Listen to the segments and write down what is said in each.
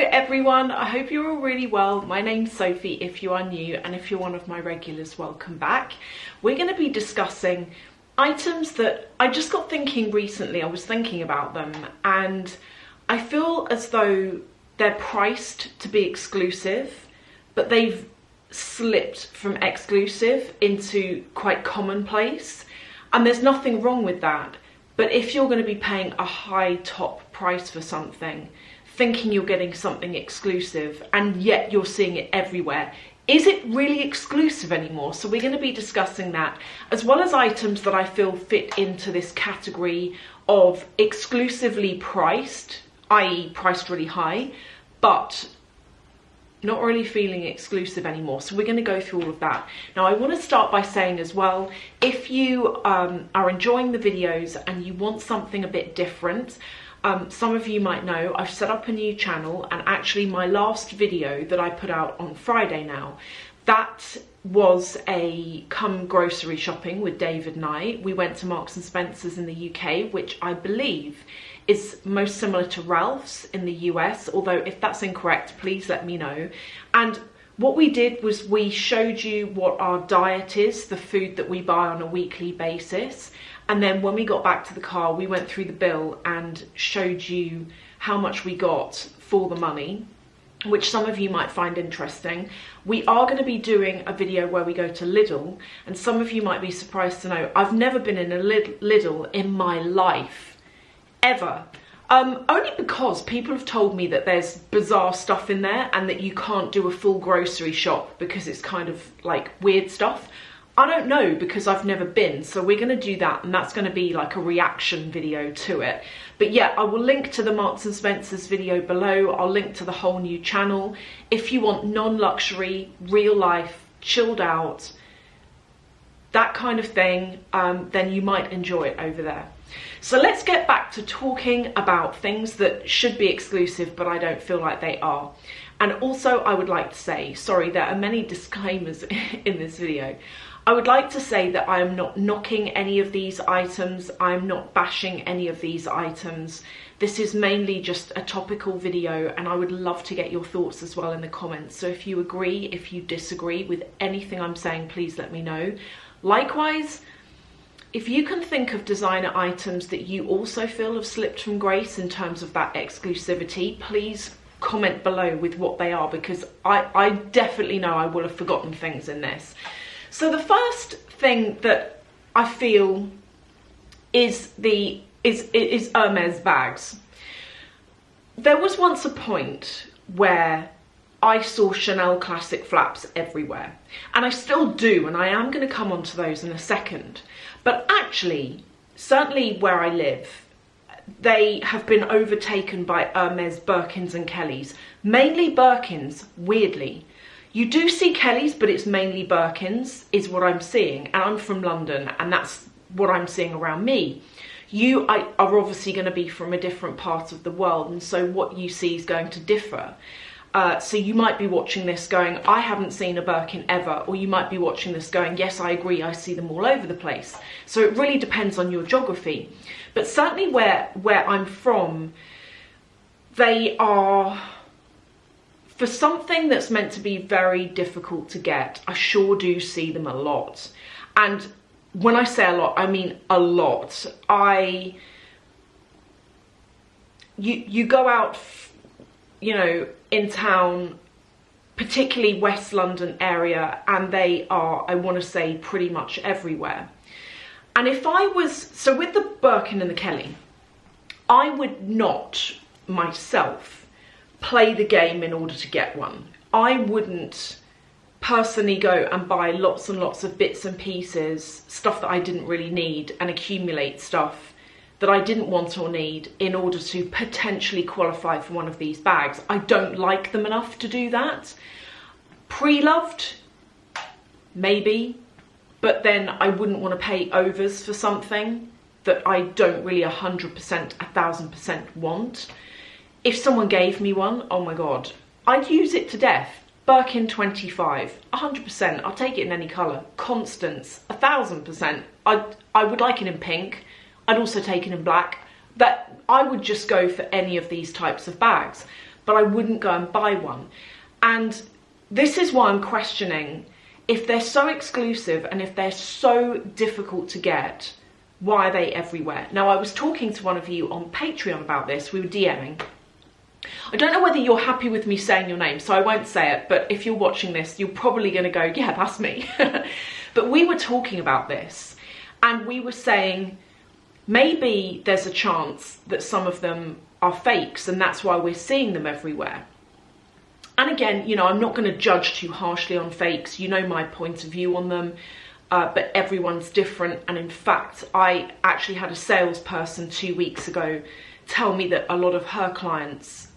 everyone, I hope you're all really well. My name's Sophie if you are new, and if you're one of my regulars, welcome back. We're going to be discussing items that I just got thinking recently. I was thinking about them and I feel as though they're priced to be exclusive, but they've slipped from exclusive into quite commonplace, and there's nothing wrong with that. But if you're going to be paying a high top price for something, thinking you're getting something exclusive, and yet you're seeing it everywhere, is it really exclusive anymore? So we're going to be discussing that, as well as items that I feel fit into this category of exclusively priced, i.e. priced really high, but not really feeling exclusive anymore. So we're going to go through all of that. Now I want to start by saying as well, if you are enjoying the videos and you want something a bit different, some of you might know I've set up a new channel, and actually my last video that I put out on Friday now, that was a come grocery shopping with David and I. We went to Marks and Spencer's in the UK, which I believe is most similar to Ralph's in the US, although if that's incorrect, please let me know. And what we did was we showed you what our diet is, the food that we buy on a weekly basis. And then when we got back to the car, we went through the bill and showed you how much we got for the money, which some of you might find interesting. We are going to be doing a video where we go to Lidl, and some of you might be surprised to know I've never been in a Lidl in my life, ever. Only because people have told me that there's bizarre stuff in there and that you can't do a full grocery shop because it's kind of like weird stuff. I don't know, because I've never been, so we're going to do that, and that's going to be like a reaction video to it. But yeah, I will link to the Marks and Spencer's video below. I'll link to the whole new channel. If you want non-luxury, real life, chilled out, that kind of thing, then you might enjoy it over there. So let's get back to talking about things that should be exclusive, but I don't feel like they are. And also I would like to say, sorry, there are many disclaimers in this video. I would like to say that I am not knocking any of these items. I'm not bashing any of these items. This is mainly just a topical video, and I would love to get your thoughts as well in the comments. So if you agree, if you disagree with anything I'm saying, please let me know. Likewise, if you can think of designer items that you also feel have slipped from grace in terms of that exclusivity, please comment below with what they are, because I definitely know I will have forgotten things in this. So the first thing that I feel is Hermes bags. There was once a point where I saw Chanel classic flaps everywhere, and I still do, and I am going to come on to those in a second. But actually, certainly where I live, they have been overtaken by Hermes Birkins and Kellys. Mainly Birkins, weirdly. You do see Kellys, but it's mainly Birkins is what I'm seeing. And I'm from London, and that's what I'm seeing around me. You are obviously going to be from a different part of the world, and so what you see is going to differ. So you might be watching this going, I haven't seen a Birkin ever, or you might be watching this going, yes, I agree, I see them all over the place. So it really depends on your geography. But certainly where I'm from, they are, for something that's meant to be very difficult to get, I sure do see them a lot. And when I say a lot, I mean a lot. You go out, you know, in town, particularly West London area, and they are, I want to say, pretty much everywhere. And if I was, so with the Birkin and the Kelly, I would not myself play the game in order to get one. I wouldn't personally go and buy lots and lots of bits and pieces, stuff that I didn't really need, and accumulate stuff that I didn't want or need in order to potentially qualify for one of these bags. I don't like them enough to do that. Pre-loved, maybe, but then I wouldn't want to pay overs for something that I don't really 100%, 1000% want. If someone gave me one, oh my God, I'd use it to death. Birkin 25, 100%, I'll take it in any colour. Constance, 1000%. I would like it in pink. I'd also take it in black. That I would just go for any of these types of bags. but I wouldn't go and buy one. And this is why I'm questioning, if they're so exclusive and if they're so difficult to get, why are they everywhere? Now, I was talking to one of you on Patreon about this. We were DMing. I don't know whether you're happy with me saying your name, so I won't say it, but if you're watching this, you're probably going to go, yeah, that's me. But we were talking about this, and we were saying maybe there's a chance that some of them are fakes, and that's why we're seeing them everywhere. And again, you know, I'm not going to judge too harshly on fakes. You know my point of view on them, but everyone's different. And in fact, I actually had a salesperson 2 weeks ago tell me that a lot of her clients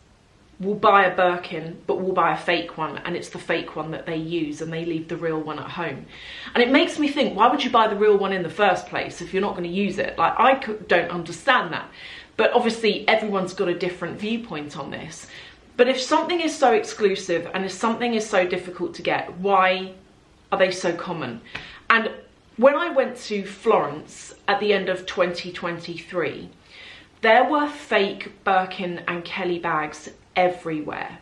will buy a Birkin, but will buy a fake one, and it's the fake one that they use, and they leave the real one at home. And it makes me think, why would you buy the real one in the first place if you're not going to use it? Like, I don't understand that. But obviously, everyone's got a different viewpoint on this. But if something is so exclusive and if something is so difficult to get, why are they so common? And when I went to Florence at the end of 2023, there were fake Birkin and Kelly bags everywhere.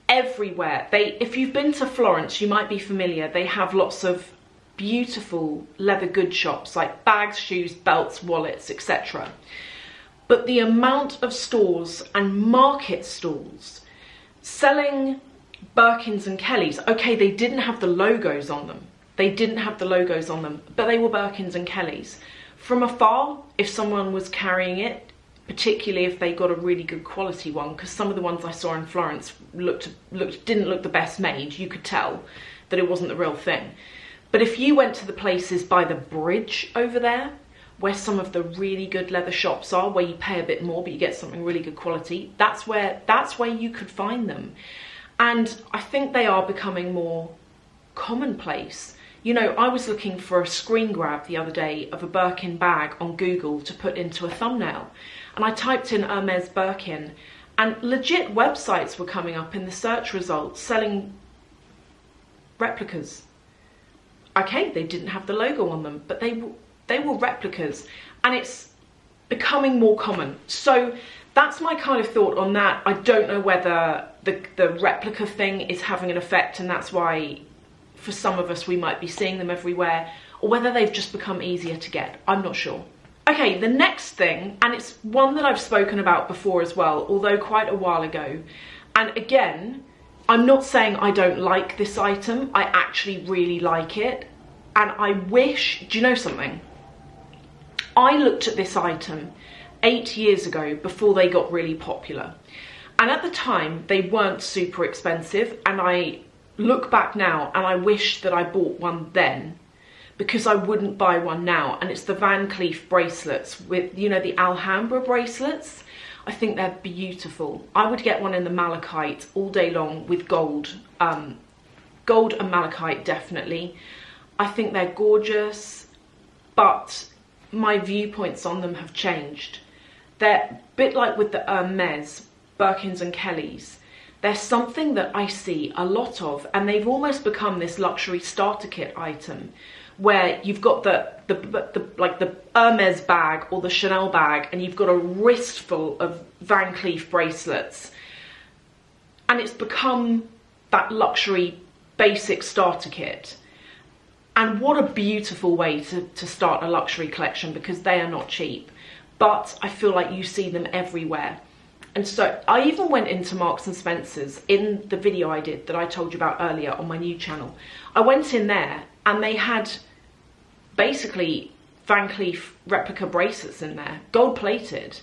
Everywhere. If you've been to Florence, you might be familiar. They have lots of beautiful leather goods shops, like bags, shoes, belts, wallets, etc. But the amount of stores and market stalls selling Birkins and Kellys, okay, they didn't have the logos on them. They didn't have the logos on them, but they were Birkins and Kellys. From afar, if someone was carrying it, particularly if they got a really good quality one, because some of the ones I saw in Florence didn't look the best made. You could tell that it wasn't the real thing. But if you went to the places by the bridge over there, where some of the really good leather shops are, where you pay a bit more but you get something really good quality, that's where you could find them. And I think they are becoming more commonplace. You know, I was looking for a screen grab the other day of a Birkin bag on Google to put into a thumbnail, and I typed in Hermes Birkin, and legit websites were coming up in the search results selling replicas. Okay, they didn't have the logo on them, but they were replicas, and it's becoming more common. So that's my kind of thought on that. I don't know whether the replica thing is having an effect, and that's why for some of us we might be seeing them everywhere, or whether they've just become easier to get. I'm not sure. Okay, the next thing, and it's one that I've spoken about before as well, although quite a while ago. And again, I'm not saying I don't like this item. I actually really like it. And I wish, do you know something? I looked at this item 8 years ago before they got really popular. And at the time, they weren't super expensive. And I look back now and I wish that I bought one then, because I wouldn't buy one now. And it's the Van Cleef bracelets with, you know, the Alhambra bracelets. I think they're beautiful. I would get one in the malachite all day long with gold. Gold and malachite, definitely. I think they're gorgeous, but my viewpoints on them have changed. They're a bit like with the Hermes, Birkins and Kellys. They're something that I see a lot of, and they've almost become this luxury starter kit item, where you've got the Hermes bag or the Chanel bag, and you've got a wristful of Van Cleef bracelets, and it's become that luxury basic starter kit. And what a beautiful way to start a luxury collection, because they are not cheap, but I feel like you see them everywhere. And so I even went into Marks and Spencer's in the video I did that I told you about earlier on my new channel. I went in there and they had basically Van Cleef replica bracelets in there, gold plated.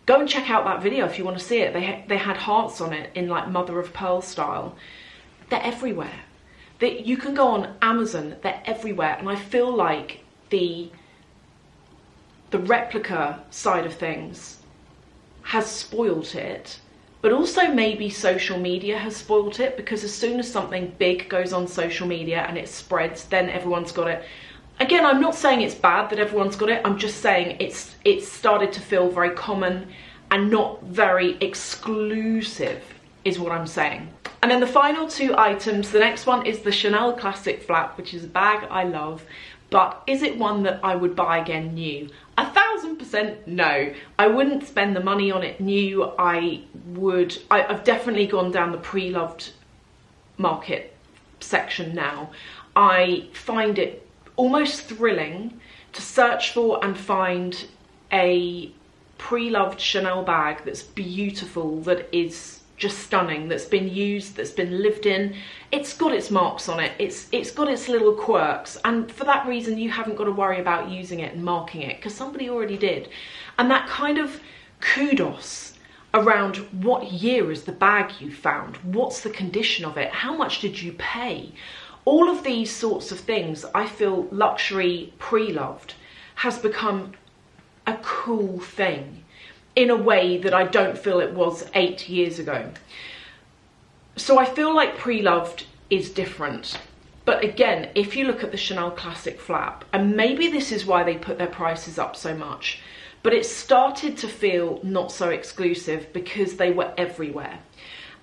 Go and check out that video if you want to see it. They had hearts on it in like mother of pearl style. They're everywhere. You can go on Amazon, they're everywhere. And I feel like the replica side of things has spoilt it, but also maybe social media has spoilt it, because as soon as something big goes on social media and it spreads, then everyone's got it. Again, I'm not saying it's bad that everyone's got it, I'm just saying it's started to feel very common and not very exclusive, is what I'm saying. And then the final two items, the next one is the Chanel Classic Flap, which is a bag I love, but is it one that I would buy again new? 1000% no. I wouldn't spend the money on it new. I've definitely gone down the pre-loved market section now. I find it almost thrilling to search for and find a pre-loved Chanel bag that's beautiful, that is just stunning, that's been used, that's been lived in. It's got its marks on it, it's got its little quirks, and for that reason you haven't got to worry about using it and marking it, because somebody already did. And that kind of kudos around what year is the bag you found, what's the condition of it, how much did you pay, all of these sorts of things, I feel luxury pre-loved has become a cool thing in a way that I don't feel it was 8 years ago. So I feel like pre-loved is different. But again, if you look at the Chanel Classic flap, and maybe this is why they put their prices up so much, but it started to feel not so exclusive because they were everywhere.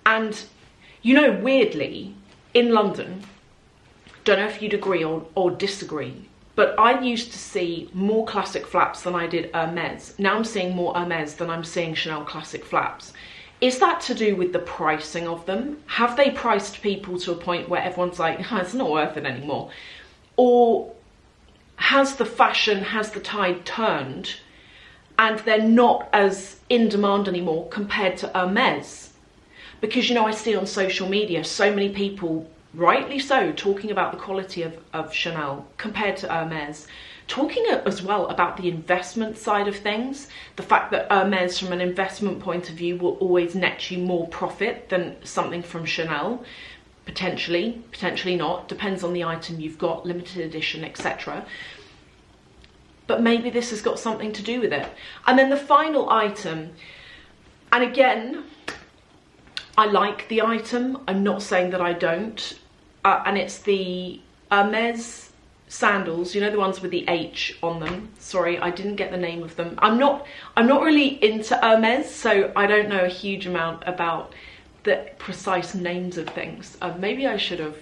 And you know, weirdly, in London, don't know if you'd agree or disagree, but I used to see more classic flaps than I did Hermes. Now I'm seeing more Hermes than I'm seeing Chanel Classic flaps. Is that to do with the pricing of them? Have they priced people to a point where everyone's like, oh, it's not worth it anymore? Or has the fashion, has the tide turned and they're not as in demand anymore compared to Hermes? Because, you know, I see on social media so many people, rightly so, talking about the quality of Chanel compared to Hermes, talking as well about the investment side of things, the fact that Hermes from an investment point of view will always net you more profit than something from Chanel, potentially not, depends on the item you've got, limited edition, etc. But maybe this has got something to do with it. And then the final item, and again, I like the item, I'm not saying that I don't, and it's the Hermes sandals, you know, the ones with the H on them. Sorry, I didn't get the name of them. I'm not really into Hermes, so I don't know a huge amount about the precise names of things. Maybe I should have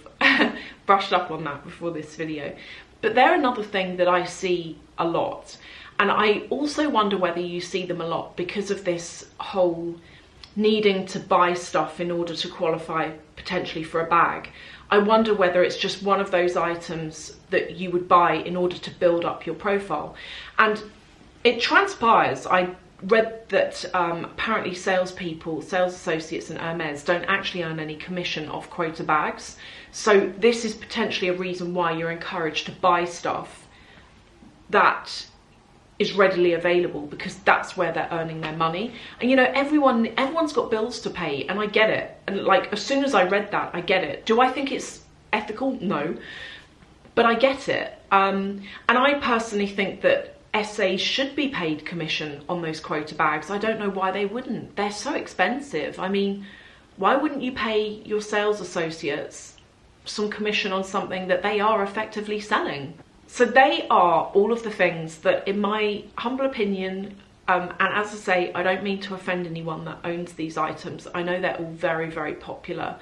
brushed up on that before this video. But they're another thing that I see a lot, and I also wonder whether you see them a lot because of this whole needing to buy stuff in order to qualify potentially for a bag. I wonder whether it's just one of those items that you would buy in order to build up your profile. And it transpires, I read that apparently salespeople, sales associates in Hermes don't actually earn any commission off quota bags. So this is potentially a reason why you're encouraged to buy stuff that is readily available, because that's where they're earning their money. And you know, everyone's got bills to pay, and I get it. And like, as soon as I read that, I get it. Do I think it's ethical? No, but I get it. And I personally think that SAs should be paid commission on those quota bags. I don't know why they wouldn't. They're so expensive. I mean, why wouldn't you pay your sales associates some commission on something that they are effectively selling? So they are all of the things that, in my humble opinion, and as I say, I don't mean to offend anyone that owns these items. I know they're all very, very popular.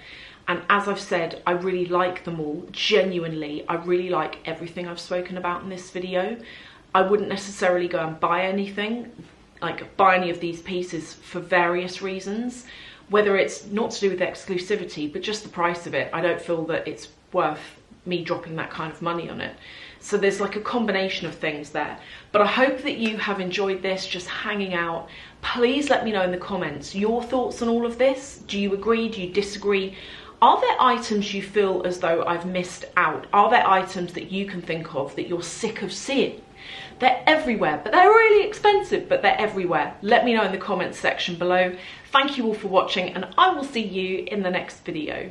And as I've said, I really like them all. Genuinely, I really like everything I've spoken about in this video. I wouldn't necessarily go and buy anything, like buy any of these pieces for various reasons. Whether it's not to do with exclusivity, but just the price of it. I don't feel that it's worth me dropping that kind of money on it. So there's like a combination of things there. But I hope that you have enjoyed this, just hanging out. Please let me know in the comments your thoughts on all of this. Do you agree? Do you disagree? Are there items you feel as though I've missed out? Are there items that you can think of that you're sick of seeing? They're everywhere, but they're really expensive, but they're everywhere. Let me know in the comments section below. Thank you all for watching, and I will see you in the next video.